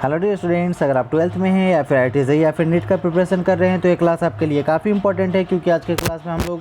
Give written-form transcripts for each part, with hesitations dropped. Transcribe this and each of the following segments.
Hello dear students, अगर आप 12th में हैं या फिर IIT या फिर नीट का प्रिपरेशन कर रहे हैं तो ये क्लास आपके लिए काफ़ी इंपॉर्टेंट है, क्योंकि आज के क्लास में हम लोग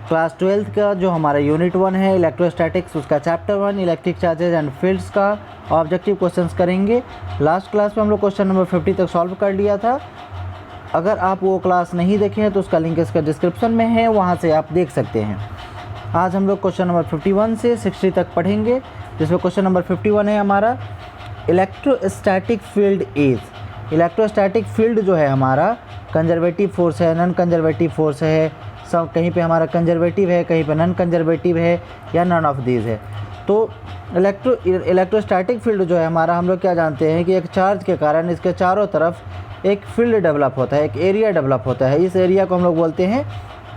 क्लास 12th का जो हमारा यूनिट 1 है इलेक्ट्रोस्टैटिक्स, उसका chapter 1 electric charges and fields का ऑब्जेक्टिव क्वेश्चंस करेंगे। लास्ट क्लास में हम लोग क्वेश्चन नंबर 50 तक सॉल्व कर लिया था। अगर आप वो क्लास नहीं देखे हैं तो उसका लिंक इसका डिस्क्रिप्शन में है, वहाँ से आप देख सकते हैं। आज हम लोग क्वेश्चन नंबर 51 से 60 तक पढ़ेंगे, जिसमें क्वेश्चन नंबर 51 है हमारा electrostatic field is. Electrostatic field जो है हमारा कंजर्वेटिव फोर्स है, नॉन कंजर्वेटिव फोर्स है, सब कहीं पे हमारा कंजर्वेटिव है, कहीं पे नॉन कंजर्वेटिव है, या नॉन ऑफ दीज है। तो इलेक्ट्रोस्टैटिक फील्ड जो है हमारा, हम लोग क्या जानते हैं कि एक चार्ज के कारण इसके चारों तरफ एक फील्ड डेवलप होता है, एक एरिया डेवलप होता है। इस एरिया को हम लोग बोलते हैं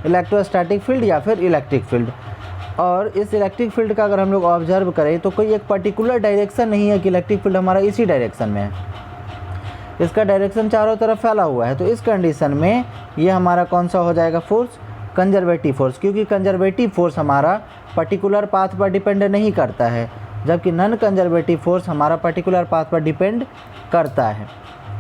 इलेक्ट्रोस्टैटिक फील्ड या फिर इलेक्ट्रिक फील्ड। और इस इलेक्ट्रिक फील्ड का अगर हम लोग ऑब्जर्व करें तो कोई एक पर्टिकुलर डायरेक्शन नहीं है कि इलेक्ट्रिक फील्ड हमारा इसी डायरेक्शन में है, इसका डायरेक्शन चारों तरफ फैला हुआ है। तो इस कंडीशन में ये हमारा कौन सा हो जाएगा फोर्स? कंजर्वेटिव फोर्स, क्योंकि कंजर्वेटिव फोर्स हमारा पर्टिकुलर पाथ पर डिपेंड नहीं करता है, जबकि नॉन कंजर्वेटिव फोर्स हमारा पर्टिकुलर पाथ पर डिपेंड करता है।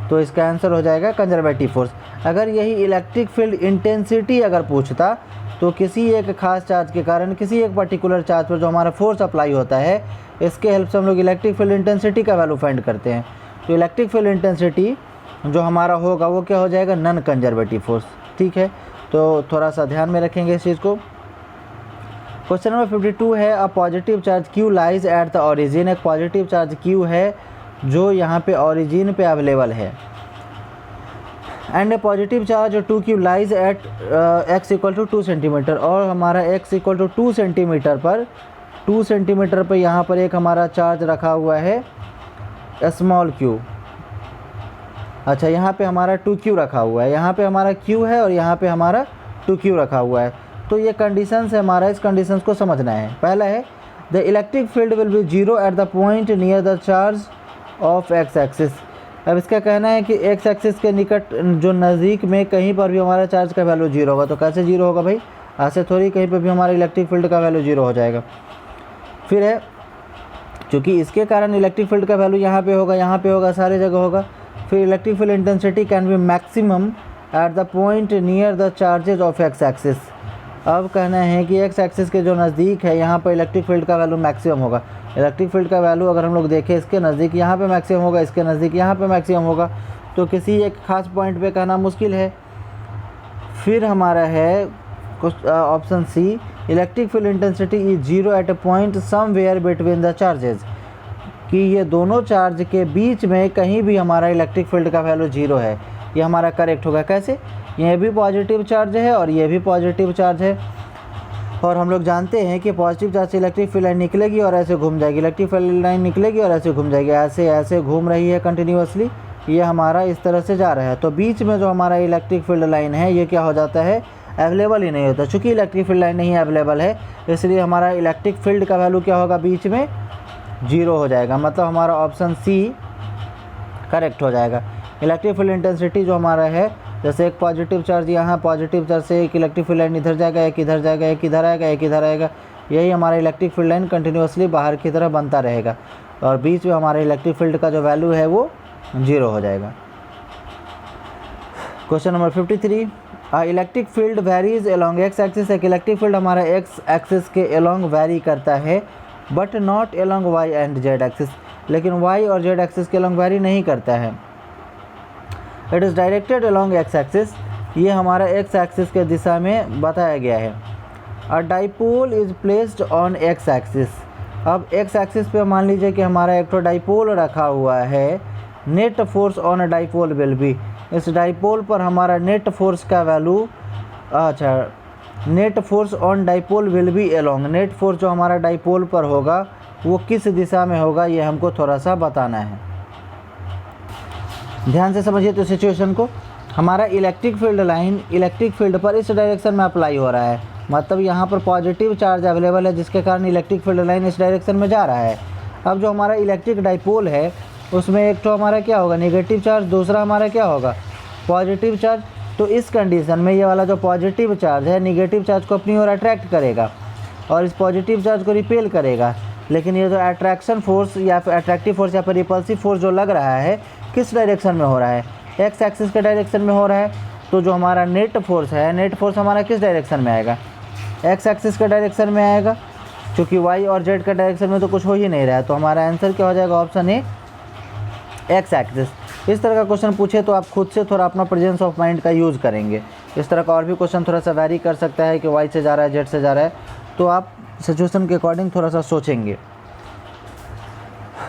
तो इसका आंसर हो जाएगा कंजर्वेटिव फोर्स। अगर यही इलेक्ट्रिक फील्ड इंटेंसिटी अगर पूछता तो किसी एक खास चार्ज के कारण किसी एक पर्टिकुलर चार्ज पर जो हमारा फोर्स अप्लाई होता है, इसके हेल्प से हम लोग इलेक्ट्रिक फील्ड इंटेंसिटी का वैल्यू फाइंड करते हैं। तो इलेक्ट्रिक फील्ड इंटेंसिटी जो हमारा होगा वो क्या हो जाएगा? Non conservative force. ठीक है, तो थोड़ा सा ध्यान में रखेंगे इस चीज़ को। क्वेश्चन नंबर 52 है a positive charge Q lies at the origin. एक पॉजिटिव चार्ज Q है जो यहाँ पे ओरिजिन पे अवेलेबल है, and a positive charge 2Q lies at x equal to 2 centimetre. और हमारा x इक्वल टू 2 सेंटीमीटर पर यहाँ पर एक हमारा चार्ज रखा हुआ है स्मॉल q। अच्छा, यहाँ पे हमारा 2Q रखा हुआ है, यहाँ पे हमारा Q है और यहाँ पे हमारा 2Q रखा हुआ है। तो ये कंडीशंस है हमारा, इस कंडीशंस को समझना है। पहला है the electric field will be zero at the point near the charge of x axis. अब इसका कहना है कि x एक्सिस के निकट जो नज़दीक में कहीं पर भी हमारा चार्ज का वैल्यू जीरो होगा। तो कैसे जीरो होगा भाई? ऐसे थोड़ी कहीं पर भी हमारा इलेक्ट्रिक फील्ड का वैल्यू जीरो हो जाएगा। फिर है क्योंकि इसके कारण इलेक्ट्रिक फील्ड का वैल्यू यहाँ पे होगा, सारी जगह होगा। फिर electric field intensity can be maximum at the point near the charges of x axis. अब कहना है कि x एक्सिस के जो नज़दीक है यहाँ पर इलेक्ट्रिक फील्ड का वैल्यू मैक्सिमम होगा। इलेक्ट्रिक फील्ड का वैल्यू अगर हम लोग देखें, इसके नज़दीक यहाँ पे मैक्सिमम होगा, इसके नज़दीक यहाँ पे मैक्सिमम होगा, तो किसी एक खास पॉइंट पे कहना मुश्किल है। फिर हमारा है option C electric field intensity is zero at a point somewhere between the charges, कि ये दोनों चार्ज के बीच में कहीं भी हमारा इलेक्ट्रिक फील्ड का वैल्यू जीरो है। ये हमारा करेक्ट होगा। कैसे? ये भी पॉजिटिव चार्ज है और ये भी पॉजिटिव चार्ज है, और हम लोग जानते हैं कि पॉजिटिव चार्ज से इलेक्ट्रिक फील्ड लाइन निकलेगी और ऐसे घूम जाएगी, इलेक्ट्रिक फील्ड लाइन निकलेगी और ऐसे घूम जाएगी, ऐसे ऐसे घूम रही है कंटिन्यूअसली। ये हमारा इस तरह से जा रहा है, तो बीच में जो हमारा इलेक्ट्रिक फील्ड लाइन है ये क्या हो जाता है? अवेलेबल ही नहीं होता। चूँकि इलेक्ट्रिक फील्ड लाइन नहीं अवेलेबल है, इसलिए हमारा इलेक्ट्रिक फील्ड का वैल्यू क्या होगा? बीच में जीरो हो जाएगा। मतलब हमारा ऑप्शन सी करेक्ट हो जाएगा। इलेक्ट्रिक फील्ड इंटेंसिटी जो हमारा है, जैसे एक पॉजिटिव चार्ज यहाँ, पॉजिटिव चार्ज से एक इलेक्ट्रिक फील्ड लाइन इधर जाएगा, एक इधर जाएगा, एक इधर आएगा, एक इधर आएगा, यही हमारा इलेक्ट्रिक फील्ड लाइन कंटिन्यूअसली बाहर की तरफ बनता रहेगा, और बीच में हमारे इलेक्ट्रिक फील्ड का जो वैल्यू है वो जीरो हो जाएगा। Question number 53 electric field varies along x axis. एक इलेक्ट्रिक फील्ड हमारा x एक्सिस के अलोंग वेरी करता है, but not along y and z axis. लेकिन y और z एक्सिस के अलोंग वेरी नहीं करता है। It is directed along x axis. ये हमारा x एक्सिस के दिशा में बताया गया है। अ dipole is placed on x axis. अब x एक्सिस पे मान लीजिए कि हमारा एक तो डाइपोल रखा हुआ है। Net force on dipole will be. इस डाइपोल पर हमारा नेट फोर्स का वैल्यू, अच्छा, net force on dipole will be along. Net force जो हमारा डाइपोल पर होगा वो किस दिशा में होगा, ये हमको थोड़ा सा बताना है। ध्यान से समझिए तो सिचुएशन को। हमारा electric field line electric field पर इस डायरेक्शन में अप्लाई हो रहा है, मतलब यहाँ पर पॉजिटिव चार्ज अवेलेबल है, जिसके कारण इलेक्ट्रिक फील्ड लाइन इस डायरेक्शन में जा रहा है। अब जो हमारा इलेक्ट्रिक डाइपोल है उसमें एक तो हमारा क्या होगा? नेगेटिव चार्ज, दूसरा हमारा क्या होगा? Positive charge. तो इस कंडीशन में ये वाला जो पॉजिटिव चार्ज है नेगेटिव चार्ज को अपनी ओर अट्रैक्ट करेगा और इस पॉजिटिव चार्ज को रिपेल करेगा। लेकिन ये जो अट्रैक्शन फोर्स या फिर अट्रैक्टिव फोर्स या फिर रिपल्सिव फोर्स जो लग रहा है किस डायरेक्शन में हो रहा है, एक्स एक्सिस के डायरेक्शन में हो रहा है। तो जो हमारा नेट फोर्स है, नेट फोर्स हमारा किस डायरेक्शन में आएगा, एक्स एक्सिस के डायरेक्शन में आएगा। क्योंकि वाई और जेड का डायरेक्शन में तो कुछ हो ही नहीं रहा है, तो हमारा आंसर क्या हो जाएगा, ऑप्शन ए एक्स एक्सिस। इस तरह का क्वेश्चन पूछे तो आप खुद से थोड़ा अपना प्रेजेंस ऑफ माइंड का यूज़ करेंगे। इस तरह का और भी क्वेश्चन थोड़ा सा वैरी कर सकता है कि वाई से जा रहा है, जेड से जा रहा है, तो आप सिचुएशन के अकॉर्डिंग थोड़ा सा सोचेंगे।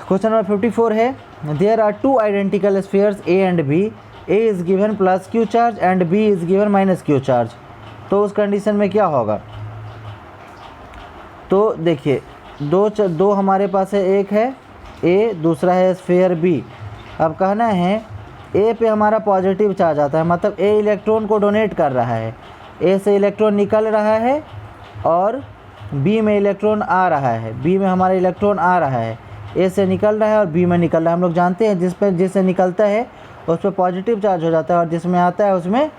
क्वेश्चन नंबर 54 है, there are two identical spheres A and B, A is given plus Q charge and B is given minus Q charge. तो उस कंडीशन में क्या होगा, तो देखिए दो हमारे पास है, एक है ए, दूसरा है स्फीयर बी। अब कहना है ए पे हमारा पॉजिटिव चार्ज आता है, मतलब ए इलेक्ट्रॉन को डोनेट कर रहा है, ए से इलेक्ट्रॉन निकल रहा है और बी में इलेक्ट्रॉन आ रहा है, बी में हमारा इलेक्ट्रॉन आ रहा है, ए से निकल रहा है और बी में निकल रहा है। हम लोग जानते हैं जिससे निकलता है उस पर पॉजिटिव चार्ज हो जाता है और जिसमें आता है उसमें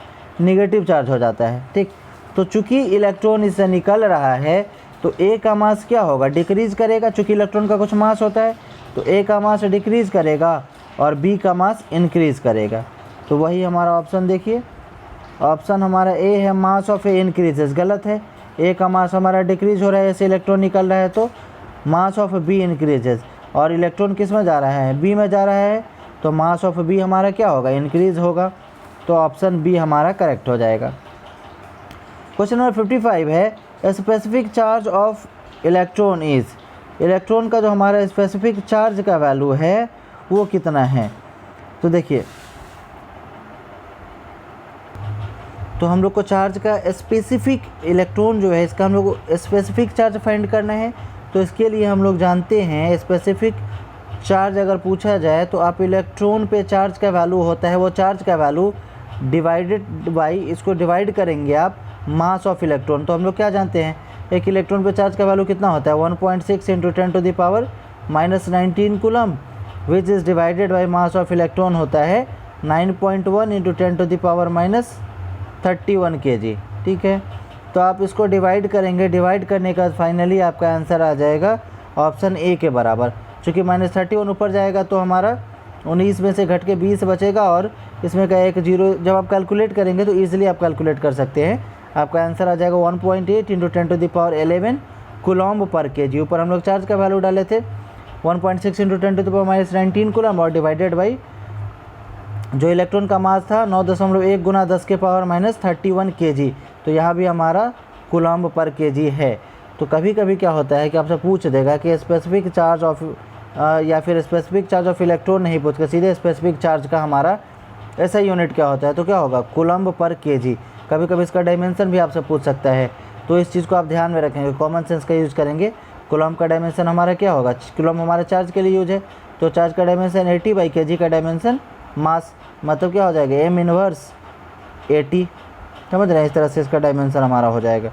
निगेटिव चार्ज हो जाता है, ठीक। तो चूँकि इलेक्ट्रॉन इससे निकल रहा है तो ए का मास क्या होगा, डिक्रीज़ करेगा। चूँकि इलेक्ट्रॉन का कुछ मास होता है तो ए का मास डिक्रीज़ करेगा और बी का मास इंक्रीज़ करेगा। तो वही हमारा ऑप्शन देखिए, ऑप्शन हमारा ए है, मास ऑफ ए इंक्रीजेस, गलत है। ए का मास हमारा डिक्रीज़ हो रहा है, ऐसे इलेक्ट्रॉन निकल रहा है, तो मास ऑफ बी इंक्रीजेस। और इलेक्ट्रॉन किस में जा रहा है, बी में जा रहा है, तो मास ऑफ बी हमारा क्या होगा, इंक्रीज़ होगा। तो ऑप्शन बी हमारा करेक्ट हो जाएगा। क्वेश्चन नंबर 55 है, specific charge of electron is, electron का जो हमारा स्पेसिफिक चार्ज का वैल्यू है वो कितना है। तो देखिए, तो हम लोग को चार्ज का स्पेसिफिक, इलेक्ट्रॉन जो है इसका हम लोग को स्पेसिफिक चार्ज फाइंड करना है। तो इसके लिए हम लोग जानते हैं स्पेसिफिक चार्ज अगर पूछा जाए तो आप इलेक्ट्रॉन पे चार्ज का वैल्यू होता है, वो चार्ज का वैल्यू डिवाइडेड बाई, इसको डिवाइड करेंगे आप मास ऑफ इलेक्ट्रॉन। तो हम लोग क्या जानते हैं, एक इलेक्ट्रॉन पे चार्ज का वैल्यू कितना होता है, 1.6 × 10⁻⁻19 coulomb, which is divided by mass of electron होता है 9.1 × 10⁻31 kg, ठीक है। तो आप इसको डिवाइड करेंगे, डिवाइड करने का फाइनली आपका आंसर आ जाएगा ऑप्शन ए के बराबर। चूँकि -31 ऊपर जाएगा तो हमारा 19 में से घट के 20 बचेगा और इसमें का एक जीरो, जब आप कैलकुलेट करेंगे तो ईजिली आप कैलकुलेट कर सकते हैं। आपका आंसर आ जाएगा 1.8 × 10⁻11 कूलम पर kg। ऊपर हम लोग चार्ज का वैल्यू डाले थे 1.6 × 10⁻19 कूलम और डिवाइडेड बाई जो इलेक्ट्रॉन का मास था 9.1 × 10⁻31 kg। तो यहाँ भी हमारा कूलम पर kg है। तो कभी कभी क्या होता है कि आपसे पूछ देगा कि स्पेसिफिक चार्ज ऑफ या फिर स्पेसिफिक चार्ज ऑफ इलेक्ट्रॉन नहीं पूछ कर सीधे स्पेसिफिक चार्ज का हमारा ऐसा यूनिट क्या होता है, तो क्या होगा, कूलम पर kg। कभी कभी इसका डायमेंशन भी आपसे पूछ सकता है, तो इस चीज़ को आप ध्यान में रखेंगे, कॉमन सेंस का यूज़ करेंगे। कूलम का डायमेंशन हमारा क्या होगा, कूलम हमारा चार्ज के लिए यूज है, तो चार्ज का डायमेंशन 80/kg का डायमेंशन मास, मतलब क्या हो जाएगा, m इनवर्स 80, समझ रहे हैं। इस तरह से इसका डायमेंशन हमारा हो जाएगा।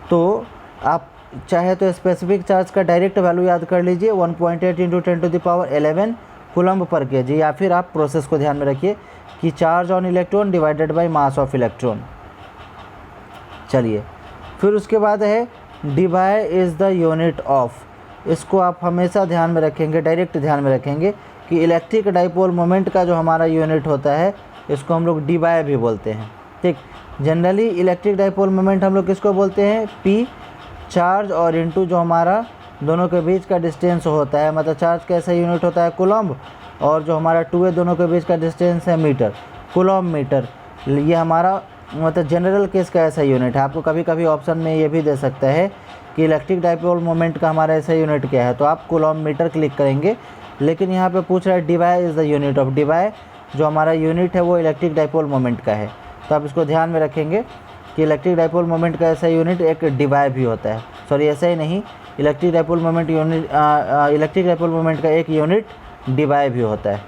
तो आप चाहे तो स्पेसिफिक चार्ज का डायरेक्ट वैल्यू याद कर लीजिए 1.8 × 10⁻11 कूलम पर kg, या फिर आप प्रोसेस को ध्यान में रखिए कि charge on electron divided by mass of electron. चलिए, फिर उसके बाद है Dibai is the unit of, इसको आप हमेशा ध्यान में रखेंगे, डायरेक्ट ध्यान में रखेंगे कि इलेक्ट्रिक डाइपोल मोमेंट का जो हमारा यूनिट होता है इसको हम लोग डिवाई भी बोलते हैं, ठीक। जनरली इलेक्ट्रिक डाइपोल मोमेंट हम लोग किसको बोलते हैं, पी, चार्ज और इनटू जो हमारा दोनों के बीच का डिस्टेंस होता है, मतलब चार्ज कैसा यूनिट होता है, कूलम, और जो हमारा 2 दोनों के बीच का डिस्टेंस है मीटर, कूलम मीटर। ये हमारा मतलब जनरल केस का ऐसा यूनिट है। आपको कभी कभी ऑप्शन में ये भी दे सकता है कि इलेक्ट्रिक डाइपोल मोमेंट का हमारा ऐसा यूनिट क्या है, तो आप कूलम मीटर क्लिक करेंगे। लेकिन यहाँ पे पूछ रहा है Dibai is the unit of, Dibai जो हमारा यूनिट है वो इलेक्ट्रिक डाइपोल मोमेंट का है। तो आप इसको ध्यान में रखेंगे कि इलेक्ट्रिक डाइपोल मोमेंट का ऐसा यूनिट एक डिवाई भी होता है, सॉरी ऐसा ही नहीं, electric dipole moment unit, electric dipole moment का एक यूनिट डिवाई भी होता है।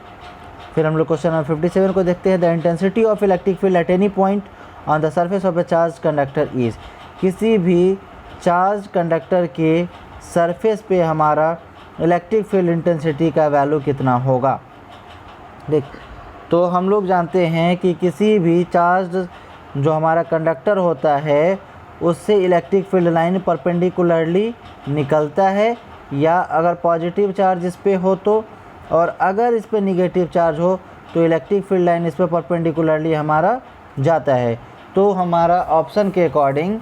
फिर हम लोग क्वेश्चन नंबर 57 को देखते हैं। The intensity of electric field at any point on the surface of A charge conductor is, किसी भी चार्ज कंडक्टर के सरफेस पे हमारा इलेक्ट्रिक फील्ड इंटेंसिटी का वैल्यू कितना होगा। देख, तो हम लोग जानते हैं कि किसी भी चार्ज जो हमारा कंडक्टर होता है उससे इलेक्ट्रिक फील्ड लाइन परपेंडिकुलरली निकलता है या अगर पॉजिटिव चार्ज इस पे हो तो, और अगर इस पे निगेटिव चार्ज हो तो इलेक्ट्रिक फील्ड लाइन इस पे परपेंडिकुलरली हमारा जाता है। तो हमारा ऑप्शन के अकॉर्डिंग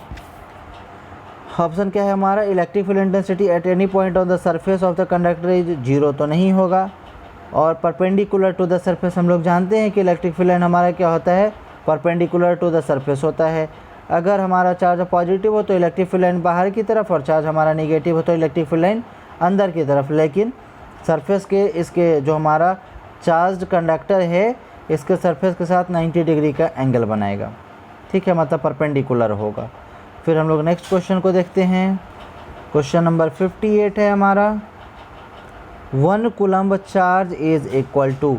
ऑप्शन क्या है हमारा, electric field intensity at any point on the surface of the conductor is 0 तो नहीं होगा। और परपेंडिकुलर टू द सरफेस हम लोग जानते हैं कि इलेक्ट्रिक फील्ड लाइन हमारा क्या होता है, परपेंडिकुलर टू द सरफेस होता है। अगर हमारा चार्ज पॉजिटिव हो तो इलेक्ट्रिक फील्ड लाइन बाहर की तरफ, और चार्ज हमारा निगेटिव हो तो इलेक्ट्रिक फील्ड लाइन अंदर की तरफ। लेकिन सरफेस के इसके जो हमारा चार्ज कंडक्टर है इसके सरफेस के साथ 90 डिग्री का एंगल बनाएगा, ठीक है, मतलब परपेंडिकुलर होगा। फिर हम लोग नेक्स्ट क्वेश्चन को देखते हैं। क्वेश्चन नंबर 58 है हमारा, 1 coulomb charge is equal to,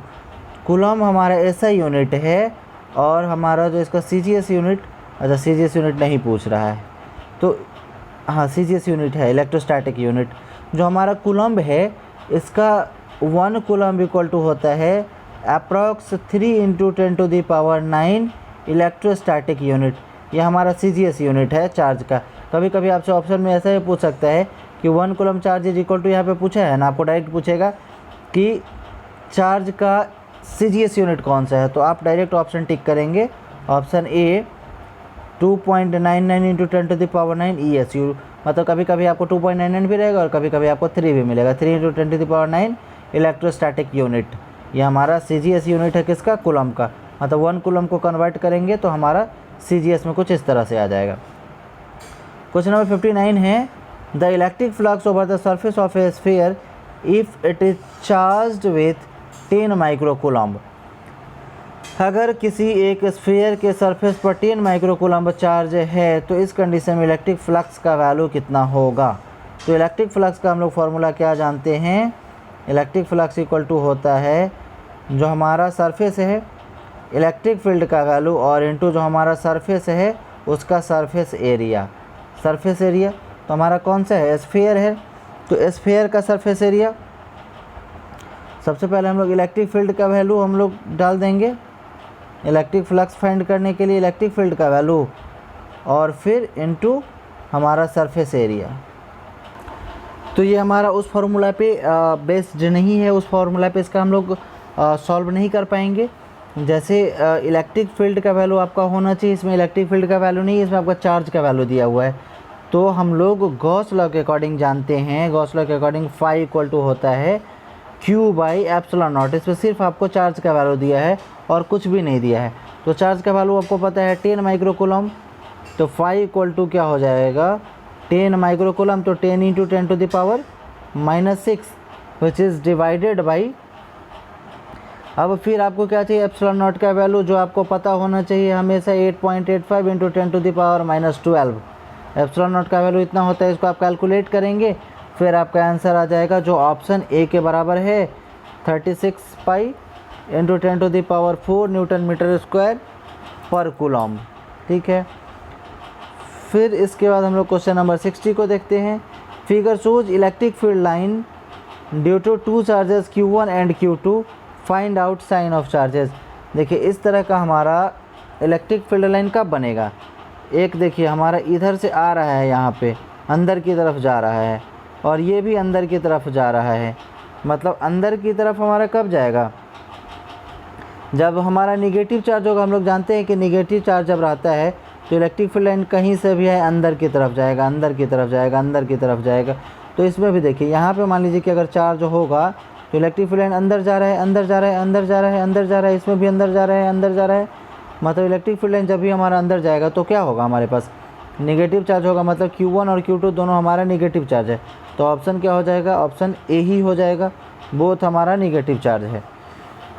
coulomb हमारा ऐसा यूनिट है और हमारा जो इसका CGS यूनिट, अच्छा CGS यूनिट नहीं पूछ रहा है तो हाँ CGS यूनिट है, इलेक्ट्रोस्टैटिक यूनिट। जो हमारा कूलम्ब है इसका 1 कूलम्ब इक्वल टू होता है अप्रॉक्स 3 × 10⁹ इलेक्ट्रोस्टैटिक यूनिट। ये हमारा CGS यूनिट है चार्ज का। कभी कभी आपसे ऑप्शन में ऐसा ही पूछ सकता है कि 1 coulomb charge is equal to, यहाँ पे पूछा है ना, आपको डायरेक्ट पूछेगा कि चार्ज का CGS यूनिट कौन सा है, तो आप डायरेक्ट ऑप्शन टिक करेंगे, ऑप्शन ए 2.99 × 10⁹ ESU। मतलब कभी कभी आपको 2.99 भी रहेगा और कभी कभी आपको 3 भी मिलेगा, 3 × 10⁹ इलेक्ट्रोस्टैटिक यूनिट। ये हमारा CGS यूनिट है किसका, कूलम्ब का। मतलब 1 कूलम्ब को कन्वर्ट करेंगे तो हमारा CGS में कुछ इस तरह से आ जाएगा। क्वेश्चन नंबर 59 है, the electric flux over the surface of A sphere if it is charged with 10 micro coulomb. अगर किसी एक स्फीयर के सरफेस पर 10 माइक्रो कूलम्ब चार्ज है तो इस कंडीशन में इलेक्ट्रिक फ्लक्स का वैल्यू कितना होगा। तो इलेक्ट्रिक फ्लक्स का हम लोग फार्मूला क्या जानते हैं, इलेक्ट्रिक फ्लक्स इक्वल टू होता है जो हमारा सरफेस है इलेक्ट्रिक फील्ड का वैल्यू और इनटू जो हमारा सरफेस है उसका सरफेस एरिया। सरफेस एरिया तो हमारा कौन सा है, स्फीयर है, तो स्फीयर का सरफेस एरिया। सबसे पहले हम लोग इलेक्ट्रिक फील्ड का वैल्यू हम लोग डाल देंगे, इलेक्ट्रिक फ्लक्स फाइंड करने के लिए इलेक्ट्रिक फील्ड का वैल्यू, और फिर इनटू हमारा सरफेस एरिया। तो ये हमारा उस फार्मूला पे बेस्ड नहीं है, उस फार्मूला पे इसका हम लोग सॉल्व नहीं कर पाएंगे। जैसे इलेक्ट्रिक फील्ड का वैल्यू आपका होना चाहिए, इसमें इलेक्ट्रिक फील्ड का वैल्यू नहीं है, इसमें आपका चार्ज का वैल्यू दिया हुआ है। तो हम लोग गॉस लॉ के अकॉर्डिंग जानते हैं, गॉस लॉ के अकॉर्डिंग फाई इक्वल टू होता है Q/ε0। इसमें सिर्फ आपको चार्ज का वैल्यू दिया है और कुछ भी नहीं दिया है। तो चार्ज का वैल्यू आपको पता है 10 माइक्रो कूलम्ब, तो फाई इक्वल टू क्या हो जाएगा 10 माइक्रो कूलम्ब, तो 10 × 10⁻⁻6 विच इज़ डिवाइडेड बाई। अब फिर आपको क्या चाहिए, ε0 का वैल्यू जो आपको पता होना चाहिए हमेशा 8.85 × 10⁻12। ε0 का वैल्यू इतना होता है, इसको आप कैलकुलेट करेंगे फिर आपका आंसर आ जाएगा जो ऑप्शन ए के बराबर है 36 पाई × 10⁴ न्यूटन मीटर स्क्वायर पर कूलम्ब, ठीक है। फिर इसके बाद हम लोग क्वेश्चन नंबर 60 को देखते हैं। Figure shows electric field line due to 2 charges Q1 and Q2, find out sign of charges. देखिए इस तरह का हमारा इलेक्ट्रिक फील्ड लाइन कब बनेगा, एक देखिए हमारा इधर से आ रहा है, यहाँ पे अंदर की तरफ जा रहा है और ये भी अंदर की तरफ जा रहा है। मतलब अंदर की तरफ हमारा कब जाएगा, जब हमारा निगेटिव चार्ज होगा। हम लोग जानते हैं कि निगेटिव चार्ज जब रहता है तो इलेक्ट्रिक फील्ड लाइन कहीं से भी है अंदर की तरफ जाएगा, अंदर की तरफ जाएगा, अंदर की तरफ जाएगा। तो इसमें भी देखिए यहाँ पे मान लीजिए कि अगर चार्ज होगा तो इलेक्ट्रिक फील्ड लाइन अंदर जा रहा है, अंदर जा रहा है, अंदर जा रहा है, अंदर जा रहा है, इसमें भी अंदर जा रहा है, अंदर जा रहा है। मतलब इलेक्ट्रिक फील्ड लाइन जब भी हमारा अंदर जाएगा तो क्या होगा, हमारे पास नेगेटिव चार्ज होगा। मतलब Q1 और Q2 दोनों हमारा नेगेटिव चार्ज है, तो ऑप्शन क्या हो जाएगा, ऑप्शन ए ही हो जाएगा, बोथ हमारा नेगेटिव चार्ज है,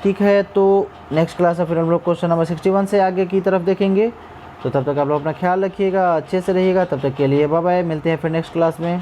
ठीक है। तो नेक्स्ट क्लास में फिर हम लोग क्वेश्चन नंबर 61 से आगे की तरफ देखेंगे। तो तब तक आप लोग अपना ख्याल रखिएगा, अच्छे से रहिएगा। तब तक के लिए बाय बाय, मिलते हैं फिर नेक्स्ट क्लास में।